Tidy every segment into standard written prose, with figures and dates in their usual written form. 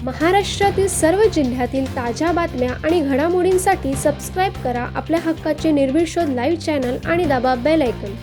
महाराष्ट्रातील सर्व जिल्ह्यातील ताज्या बातम्या आणि घडामोडींसाठी सबस्क्राईब करा आपल्या हक्काचे निर्भीड शोध लाईव्ह चॅनल आणि दाबा bell icon.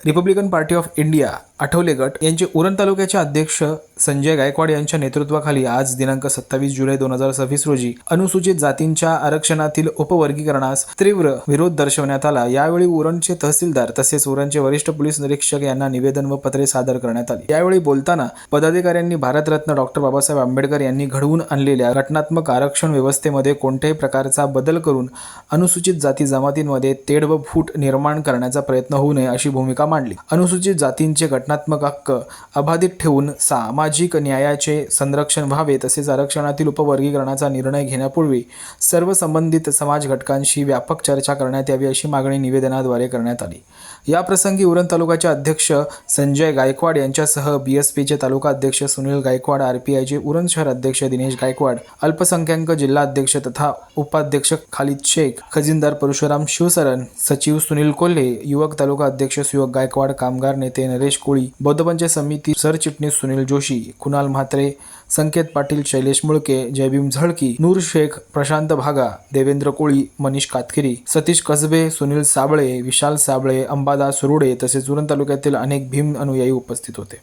Republican Party of India Athawale गट यांचे उरण तालुक्याचे अध्यक्ष संजय गायकवाड यांच्या नेतृत्वाखाली आज दिनांक 27 जुलै 2026 रोजी अनुसूचित जातींच्या आरक्षणातील उपवर्गीकरणास तीव्र विरोध दर्शवण्यात आला। यावेळी उरणचे तहसीलदार तसेच उरणचे वरिष्ठ पोलीस निरीक्षक यांना निवेदन व पत्रे सादर करण्यात आली। यावेळी बोलताना पदाधिकाऱ्यांनी भारतरत्न डॉक्टर बाबासाहेब आंबेडकर यांनी घडवून आणलेल्या घटनात्मक आरक्षण व्यवस्थेमध्ये कोणत्याही प्रकारचा बदल करून अनुसूचित जाती जमातींमध्ये तेढ व फूट निर्माण करण्याचा प्रयत्न होऊ नये अशी भूमिका मांडली। अनुसूचित जातींचे घटनात्मक हक्क अबाधित ठेवून सामाजिक न्यायाचे संरक्षण व्हावे तसेच आरक्षणातील उपवर्गीकरणाचा निर्णय घेण्यापूर्वी सर्व संबंधित समाज घटकांशी व्यापक चर्चा करण्यात यावी अशी मागणी निवेदनाद्वारे करण्यात आली। या प्रसंगी उरण तालुक्याचे अध्यक्ष संजय गायकवाड यांच्यासह बीएसपीचे तालुका अध्यक्ष सुनील गायकवाड, आरपीआयचे उरण शहर अध्यक्ष दिनेश गायकवाड, अल्पसंख्याक जिल्हा अध्यक्ष तथा उपाध्यक्ष खालिद शेख, खजिनदार परशुराम शिवसरण, सचिव सुनील कोल्हे, युवक तालुका अध्यक्ष सुयोग गायकवाड, कामगार नेते नरेश कोळी, बौद्ध पंचायत समिती सरचिटणीस सुनील जोशी, कुणाल म्हात्रे, संकेत पाटील, शैलेश मुळके, जयभीम झळकी, नूर शेख, प्रशांत भागा, देवेंद्र कोळी, मनीष कातकिरी, सतीश कसबे, सुनील साबळे, विशाल साबळे, अंबादास रुडे तसेच उरण तालुक्यातील अनेक भीम अनुयायी उपस्थित होते।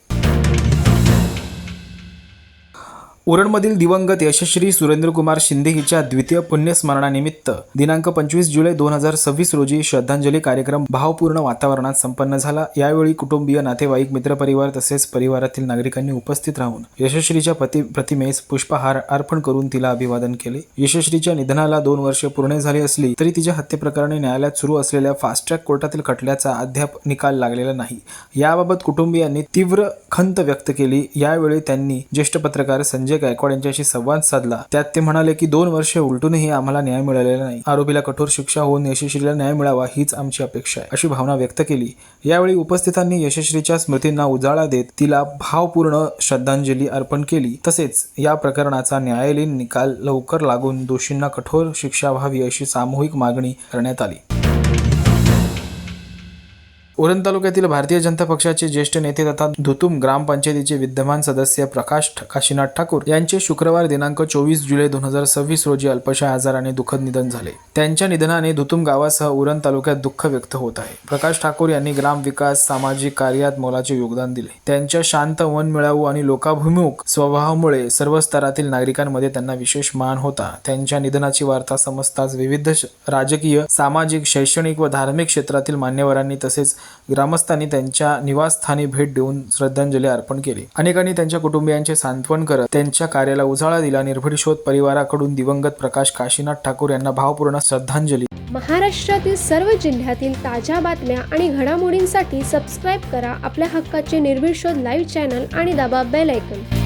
उरणमधील दिवंगत यशश्री सुरेंद्रकुमार शिंदे हिच्या द्वितीय पुण्यस्मरणानिमित्त दिनांक 25 जुलै 2026 रोजी श्रद्धांजली कार्यक्रम भावपूर्ण वातावरणात संपन्न झाला। यावेळी कुटुंबीय, नातेवाईक, मित्रपरिवार तसेच परिवारातील नागरिकांनी उपस्थित राहून यशश्रीच्या प्रतिमेस पुष्पहार अर्पण करून तिला अभिवादन केले। यशश्रीच्या निधनाला 2 वर्षे पूर्ण झाली असली तरी तिच्या हत्येप्रकरणी न्यायालयात सुरू असलेल्या फास्ट ट्रॅक कोर्टातील खटल्याचा अद्याप निकाल लागलेला नाही। याबाबत कुटुंबियांनी तीव्र खंत व्यक्त केली। यावेळी त्यांनी ज्येष्ठ पत्रकार संजय गायकवाड यांच्याशी संवाद साधला। त्यात ते म्हणाले की 2 वर्षे उलटूनही आम्हाला न्याय मिळालेला नाही। आरोपीला कठोर शिक्षा होऊन यशश्रीला न्याय मिळावा हीच आमची अपेक्षा आहे अशी भावना व्यक्त केली। यावेळी उपस्थितांनी यशश्रीच्या स्मृतींना उजाळा देत तिला भावपूर्ण श्रद्धांजली अर्पण केली। तसेच या प्रकरणाचा न्यायालयीन निकाल लवकर लागून दोषींना कठोर शिक्षा व्हावी अशी सामूहिक मागणी करण्यात आली। उरण तालुक्यातील भारतीय जनता पक्षाचे ज्येष्ठ नेते तथा धुतुम ग्रामपंचायतीचे विद्यमान सदस्य प्रकाश काशीनाथ ठाकूर यांचे शुक्रवार दिनांक 24 जुलै 2026 रोजी अल्पशा आजाराने दुःखद निधन झाले। त्यांच्या निधनाने धुतुम गावासह उरण तालुक्यात दुःख व्यक्त होत आहे। प्रकाश ठाकूर यांनी ग्रामविकास, सामाजिक कार्यात मोलाचे योगदान दिले। त्यांच्या शांत, मनमिळावू आणि लोकाभिमुख स्वभावामुळे सर्व स्तरातील नागरिकांमध्ये त्यांना विशेष मान होता। त्यांच्या निधनाची वार्ता समजताच विविध राजकीय, सामाजिक, शैक्षणिक व धार्मिक क्षेत्रातील मान्यवरांनी तसेच ग्रामस्थांनी त्यांच्या निवासस्थानी भेट देऊन श्रद्धांजली अर्पण केली। अनेकांनी त्यांच्या कुटुंबियांचे सांत्वन करत त्यांच्या कार्याला उजाळा दिला। निर्भीड शोध परिवाराकडून दिवंगत प्रकाश काशीनाथ ठाकूर यांना भावपूर्ण श्रद्धांजली। महाराष्ट्रातील सर्व जिल्ह्यातील ताज्या बातम्या आणि घडामोडींसाठी सबस्क्राईब करा आपल्या हक्काचे निर्भीड शोध लाईव्ह चॅनल आणि दाबा बेल आयकॉन।